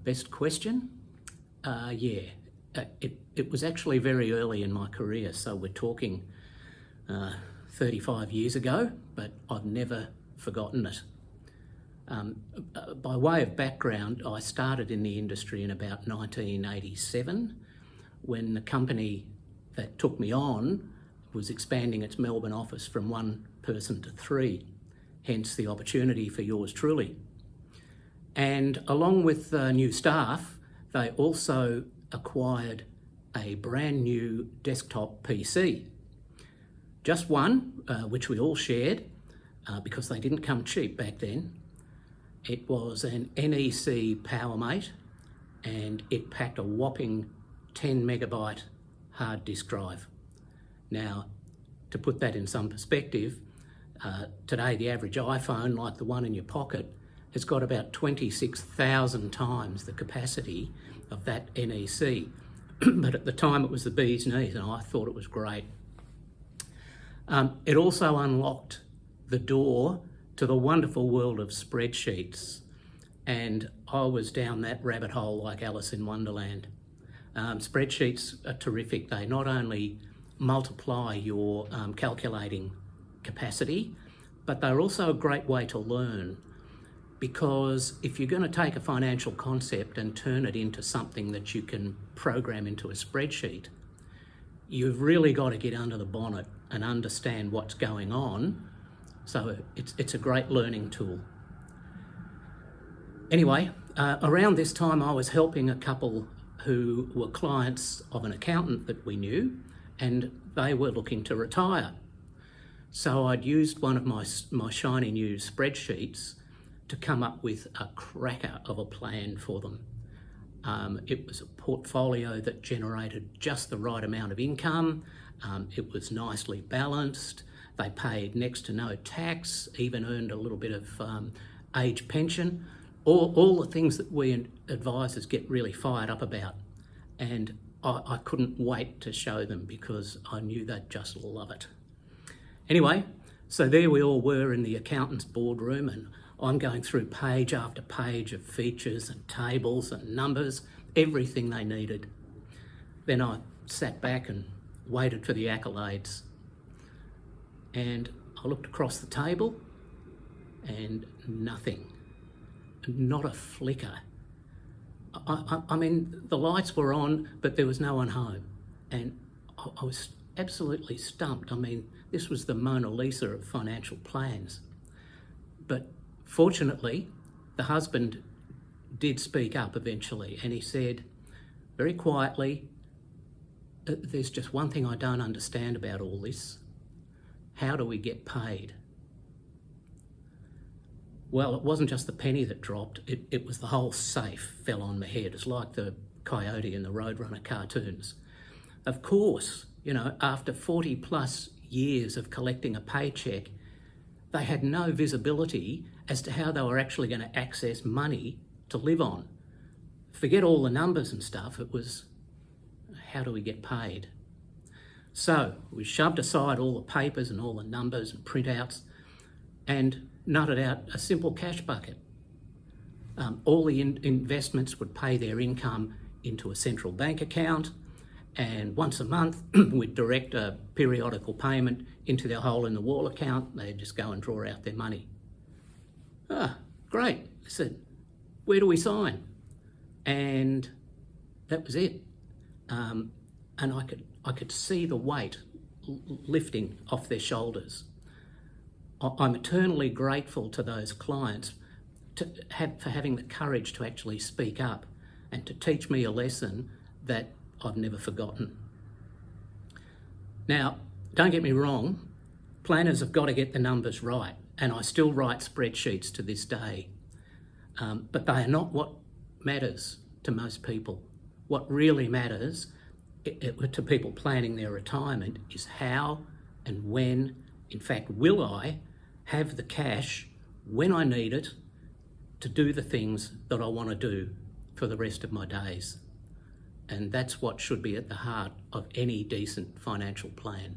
Best question? It was actually very early in my career, so we're talking 35 years ago, but I've never forgotten it. By way of background, I started in the industry in about 1987 when the company that took me on was expanding its Melbourne office from 1 person to 3, hence the opportunity for yours truly. And along with new staff, they also acquired a brand new desktop PC. Just one, which we all shared, because they didn't come cheap back then. It was an NEC PowerMate, and it packed a whopping 10 megabyte hard disk drive. Now, to put that in some perspective, today the average iPhone, like the one in your pocket, has got about 26,000 times the capacity of that NEC. But at the time it was the bee's knees, and I thought it was great. It also unlocked the door to the wonderful world of spreadsheets, and I was down that rabbit hole like Alice in Wonderland. Spreadsheets are terrific. They not only multiply your calculating capacity, but they're also a great way to learn, because if you're going to take a financial concept and turn it into something that you can program into a spreadsheet, you've really got to get under the bonnet and understand what's going on. So it's a great learning tool. Anyway, around this time I was helping a couple who were clients of an accountant that we knew, and they were looking to retire. So I'd used one of my shiny new spreadsheets to come up with a cracker of a plan for them. It was a portfolio that generated just the right amount of income. It was nicely balanced. They paid next to no tax, even earned a little bit of age pension, all the things that we advisors get really fired up about. And I couldn't wait to show them because I knew they'd just love it. Anyway, so there we all were in the accountant's boardroom, and I'm going through page after page of features and tables and numbers, everything they needed. Then I sat back and waited for the accolades. And I looked across the table and nothing, not a flicker. I mean, the lights were on, but there was no one home. And I was absolutely stumped. I mean, this was the Mona Lisa of financial plans. But fortunately, the husband did speak up eventually, and he said very quietly, "There's just one thing I don't understand about all this. How do we get paid?" Well, it wasn't just the penny that dropped, it was the whole safe fell on my head. It's like the coyote in the Roadrunner cartoons. Of course, after 40 plus years of collecting a paycheck, they had no visibility as to how they were actually going to access money to live on. Forget all the numbers and stuff, it was, how do we get paid? So we shoved aside all the papers and all the numbers and printouts and nutted out a simple cash bucket. All the investments would pay their income into a central bank account, and once a month we'd direct a periodical payment into their hole in the wall account. They'd just go and draw out their money. Ah, great. I said, where do we sign? And that was it. And I could see the weight lifting off their shoulders. I'm eternally grateful to those clients for having the courage to actually speak up and to teach me a lesson that I've never forgotten. Now, don't get me wrong, planners have got to get the numbers right, and I still write spreadsheets to this day, but they are not what matters to most people. What really matters to people planning their retirement is how and when, in fact, will I have the cash when I need it to do the things that I want to do for the rest of my days. And that's what should be at the heart of any decent financial plan.